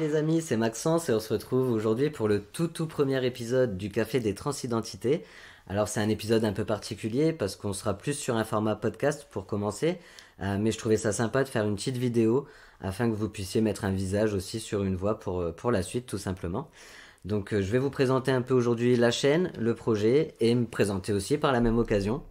les amis, c'est Maxence et on se retrouve aujourd'hui pour le tout premier épisode du Café des Transidentités. Alors c'est un épisode un peu particulier parce qu'on sera plus sur un format podcast pour commencer, mais je trouvais ça sympa de faire une petite vidéo afin que vous puissiez mettre un visage aussi sur une voix pour la suite tout simplement. Donc je vais vous présenter un peu aujourd'hui la chaîne, le projet et me présenter aussi par la même occasion.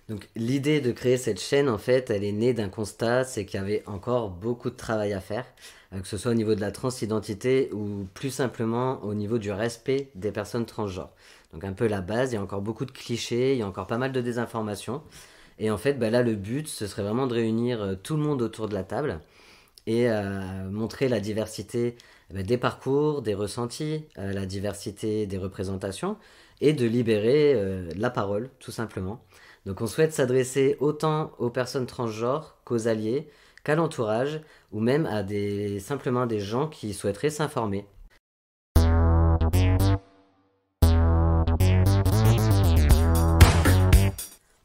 Donc l'idée de créer cette chaîne, en fait, elle est née d'un constat, c'est qu'il y avait encore beaucoup de travail à faire, que ce soit au niveau de la transidentité ou plus simplement au niveau du respect des personnes transgenres. Donc un peu la base, il y a encore beaucoup de clichés, il y a encore pas mal de désinformation. Et en fait, là, le but, ce serait vraiment de réunir tout le monde autour de la table et montrer la diversité des parcours, des ressentis, la diversité des représentations et de libérer la parole, tout simplement. Donc on souhaite s'adresser autant aux personnes transgenres qu'aux alliés, qu'à l'entourage, ou même à simplement des gens qui souhaiteraient s'informer.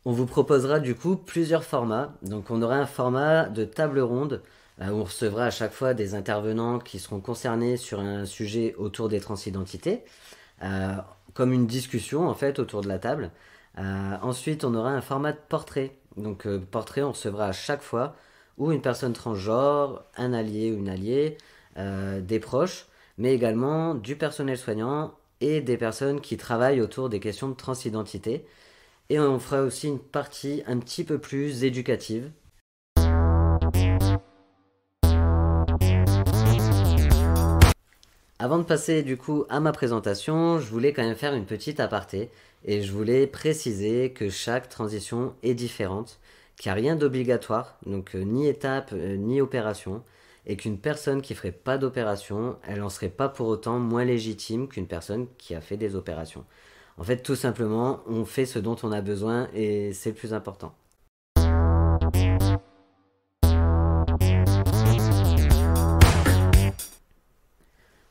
On vous proposera du coup plusieurs formats. Donc on aura un format de table ronde où on recevra à chaque fois des intervenants qui seront concernés sur un sujet autour des transidentités, comme une discussion en fait autour de la table. Ensuite, on aura un format de portrait. Donc, portrait, on recevra à chaque fois ou une personne transgenre, un allié ou une alliée, des proches, mais également du personnel soignant et des personnes qui travaillent autour des questions de transidentité. Et on fera aussi une partie un petit peu plus éducative. Avant de passer du coup à ma présentation, je voulais quand même faire une petite aparté et je voulais préciser que chaque transition est différente, qu'il n'y a rien d'obligatoire, donc ni étape ni opération, et qu'une personne qui ferait pas d'opération, elle n'en serait pas pour autant moins légitime qu'une personne qui a fait des opérations. En fait, tout simplement, on fait ce dont on a besoin et c'est le plus important.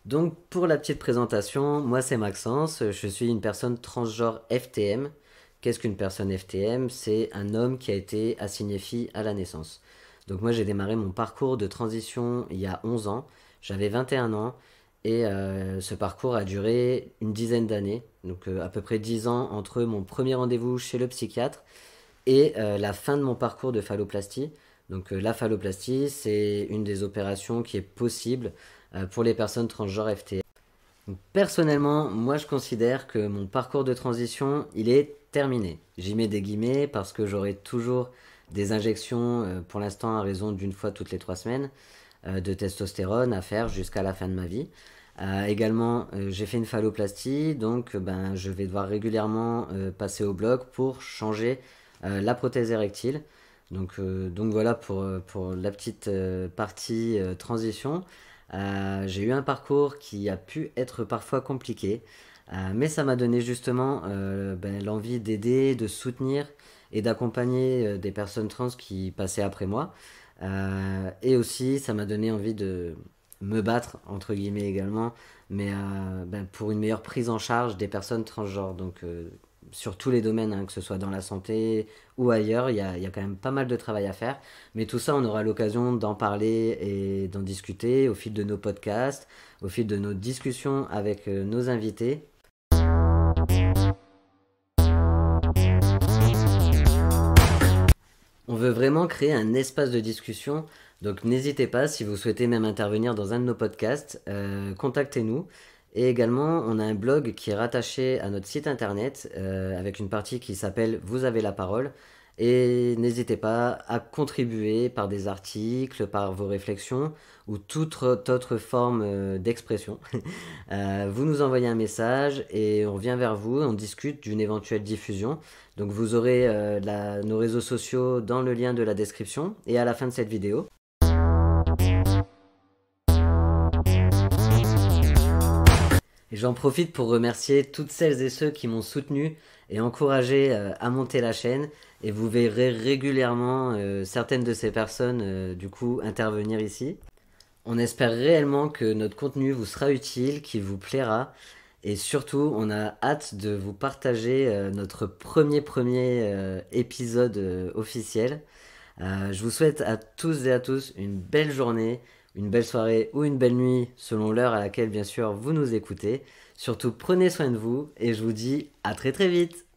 Donc pour la petite présentation, moi c'est Maxence, je suis une personne transgenre FTM. Qu'est-ce qu'une personne FTM? C'est un homme qui a été assigné fille à la naissance. Donc moi j'ai démarré mon parcours de transition il y a 11 ans, j'avais 21 ans et ce parcours a duré une dizaine d'années, donc à peu près 10 ans entre mon premier rendez-vous chez le psychiatre et la fin de mon parcours de phalloplastie. Donc la phalloplastie, c'est une des opérations qui est possible pour les personnes transgenres FT. Donc, personnellement, moi je considère que mon parcours de transition, il est terminé. J'y mets des guillemets parce que j'aurai toujours des injections, pour l'instant à raison d'une fois toutes les 3 semaines, de testostérone à faire jusqu'à la fin de ma vie. Également, j'ai fait une phalloplastie, donc je vais devoir régulièrement passer au bloc pour changer la prothèse érectile. Donc voilà pour la petite partie transition. J'ai eu un parcours qui a pu être parfois compliqué, mais ça m'a donné justement l'envie d'aider, de soutenir et d'accompagner des personnes trans qui passaient après moi. Et aussi, ça m'a donné envie de me battre, entre guillemets également, mais pour une meilleure prise en charge des personnes transgenres. Donc, sur tous les domaines, hein, que ce soit dans la santé ou ailleurs, il y a quand même pas mal de travail à faire. Mais tout ça, on aura l'occasion d'en parler et d'en discuter au fil de nos podcasts, au fil de nos discussions avec nos invités. On veut vraiment créer un espace de discussion, donc n'hésitez pas si vous souhaitez même intervenir dans un de nos podcasts, contactez-nous. Et également, on a un blog qui est rattaché à notre site internet avec une partie qui s'appelle Vous avez la parole. Et n'hésitez pas à contribuer par des articles, par vos réflexions ou toute autre forme d'expression. Vous nous envoyez un message et on vient vers vous, on discute d'une éventuelle diffusion. Donc vous aurez nos réseaux sociaux dans le lien de la description et à la fin de cette vidéo. Et j'en profite pour remercier toutes celles et ceux qui m'ont soutenu et encouragé à monter la chaîne. Et vous verrez régulièrement certaines de ces personnes du coup intervenir ici. On espère réellement que notre contenu vous sera utile, qu'il vous plaira. Et surtout, on a hâte de vous partager notre premier épisode officiel. Je vous souhaite à tous et à tous une belle journée, une belle soirée ou une belle nuit selon l'heure à laquelle bien sûr vous nous écoutez. Surtout prenez soin de vous et je vous dis à très très vite.